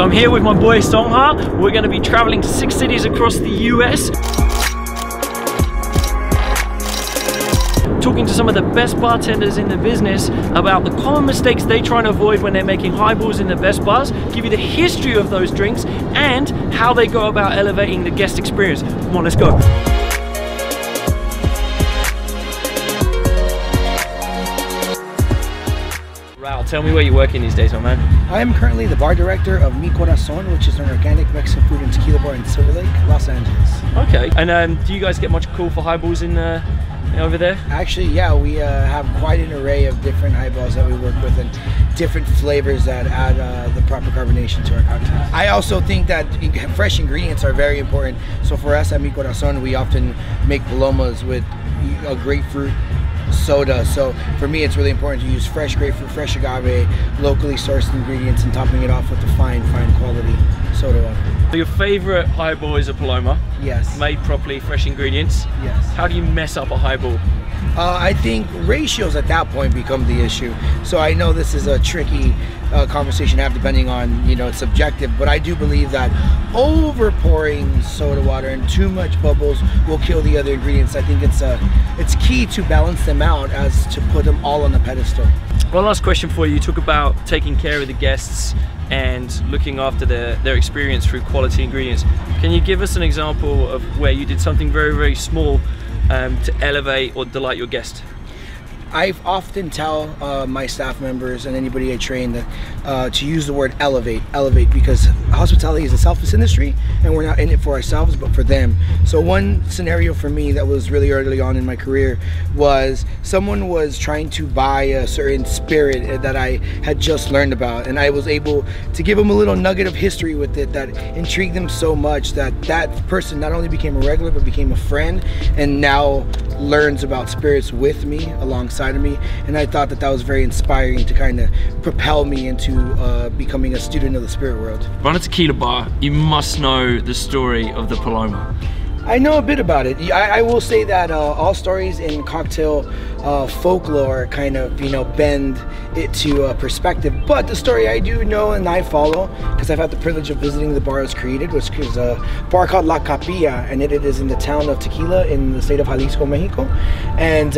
So I'm here with my boy SeongHa. We're going to be traveling to 6 cities across the US, talking to some of the best bartenders in the business about the common mistakes they try and avoid when they're making highballs in the best bars, give you the history of those drinks and how they go about elevating the guest experience. Come on, let's go. Raul, tell me where you're working these days, my man. I am currently the bar director of Mi Corazón, which is an organic Mexican food and tequila bar in Silver Lake, Los Angeles. Okay, and do you guys get much call for highballs in over there? Actually, yeah, we have quite an array of different highballs that we work with and different flavors that add the proper carbonation to our cocktails. I also think that fresh ingredients are very important. So for us at Mi Corazón, we often make palomas with a grapefruit soda. So for me, it's really important to use fresh grapefruit, fresh agave, locally sourced ingredients, and topping it off with the fine quality soda water. So your favorite highball is a paloma? Yes. Made properly, fresh ingredients? Yes. How do you mess up a highball? I think ratios at that point become the issue. So I know this is a tricky conversation to have depending on, it's subjective, but I do believe that over pouring soda water and too much bubbles will kill the other ingredients. I think it's key to balance them out as to put them all on a pedestal. One last question for you. You talk about taking care of the guests and looking after their experience through quality ingredients. Can you give us an example of where you did something very, very small to elevate or delight your guest? I often tell my staff members and anybody I train that to use the word elevate, because hospitality is a selfless industry and we're not in it for ourselves but for them. So one scenario for me that was really early on in my career was someone was trying to buy a certain spirit that I had just learned about, and I was able to give them a little nugget of history with it that intrigued them so much that that person not only became a regular but became a friend and now learns about spirits with me alongside of me, and I thought that was very inspiring to kind of propel me into becoming a student of the spirit world. Run a tequila bar, you must know the story of the paloma. I know a bit about it. I will say that all stories in cocktail folklore kind of, bend it to perspective. But the story I do know and I follow, because I've had the privilege of visiting the bar it was created, which is a bar called La Capilla, and it is in the town of Tequila in the state of Jalisco, Mexico. And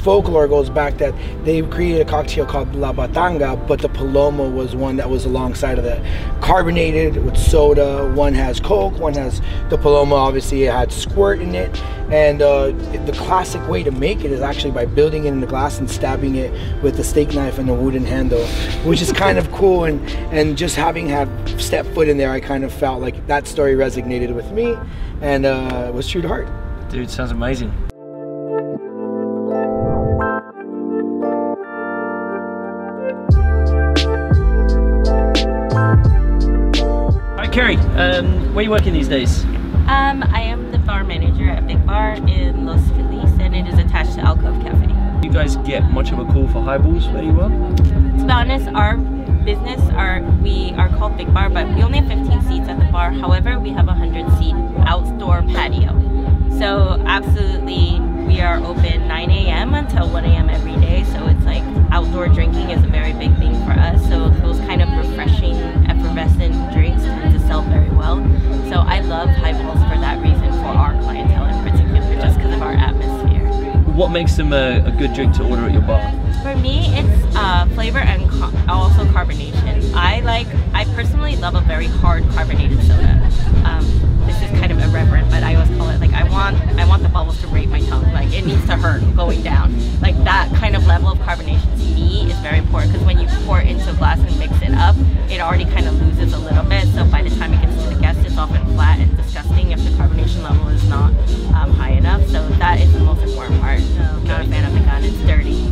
folklore goes back that they created a cocktail called La Batanga, but the paloma was one that was alongside of that. Carbonated with soda, one has Coke, one has the paloma, obviously it had squirt in it, and the classic way to make it is actually by building it in the glass and stabbing it with a steak knife and a wooden handle, which is kind of cool, and just having stepped foot in there, I kind of felt like that story resonated with me and was true to heart. Dude, sounds amazing. Cari, where are you working these days? I am the bar manager at Big Bar in Los Feliz, and it is attached to Alcove Cafe. You guys get much of a call for highballs where you are? To be honest, our business, we are called Big Bar, but we only have 15 seats at the bar. However, we have a 100-seat outdoor patio. So absolutely, we are open 9 a.m. until 1 a.m. every day. So it's like outdoor drinking is a very big thing for us. So those kind of refreshing, effervescent drinks tend to sell very well. So I love highballs for that reason, for our clientele in particular, just because of our atmosphere. What makes them a good drink to order at your bar? For me, it's flavor and also carbonation. I personally love a very hard carbonated soda. This is kind of irreverent, but I always call it like I want the bubbles to rape my tongue. Like it needs to hurt going down. Like that kind of level of carbonation to me is very important, because when you pour it into a glass and mix it up, it already kind of loses a little bit. So by the time it gets to the guest, it's often flat and disgusting if the carbonation level is not high enough. So that is the most important part. Not a fan of the gun. It's dirty.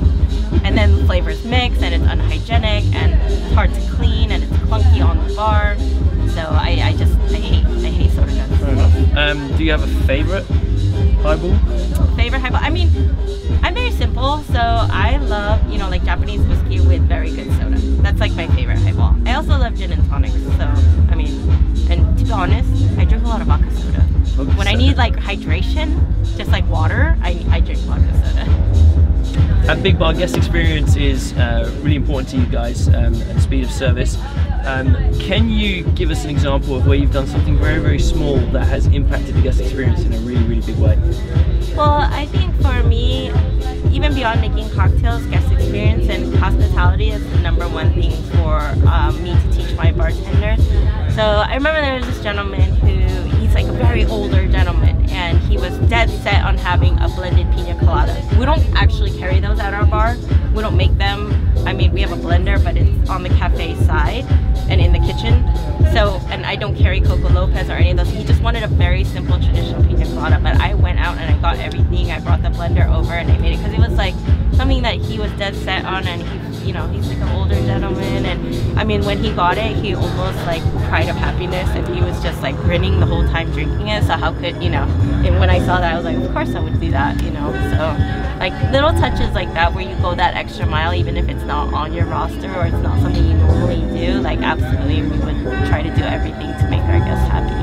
And then flavors mix, and it's unhygienic, and it's hard to clean, and it's clunky on the bar. So I hate soda guns. Fair enough. Do you have a favorite highball? Favorite highball? I mean, I'm very simple, so I love, like Japanese whiskey with very good soda. That's like my favorite highball. I also love gin and tonics, so I mean, and to be honest, I drink a lot of vodka soda. When I need like hydration, just like water, I drink vodka soda. At Big Bar, guest experience is really important to you guys, and speed of service. Can you give us an example of where you've done something very, very small that has impacted the guest experience in a really, really big way? Well, I think for me, even beyond making cocktails, guest experience and hospitality is the #1 thing for me to teach my bartenders. So I remember there was this gentleman he's like a very older gentleman, and he was dead set on having a blended pina colada. We don't actually carry those at our bar. We don't make them. I mean, we have a blender, but it's on the cafe side and in the kitchen. So, and I don't carry Coco Lopez or any of those. He just wanted a very simple traditional pina colada, but I went out and I got everything. I brought the blender over and I made it because it was like something that he was dead set on, and he, you know, he's like an older gentleman, and I mean, when he got it, he almost like cried of happiness, and he was just like grinning the whole time drinking it. So how could, you know, and when I saw that, I was like, of course I would do that, you know. So like little touches like that where you go that extra mile, even if it's not on your roster or it's not something you normally do, like absolutely we would try to do everything to make our guests happy.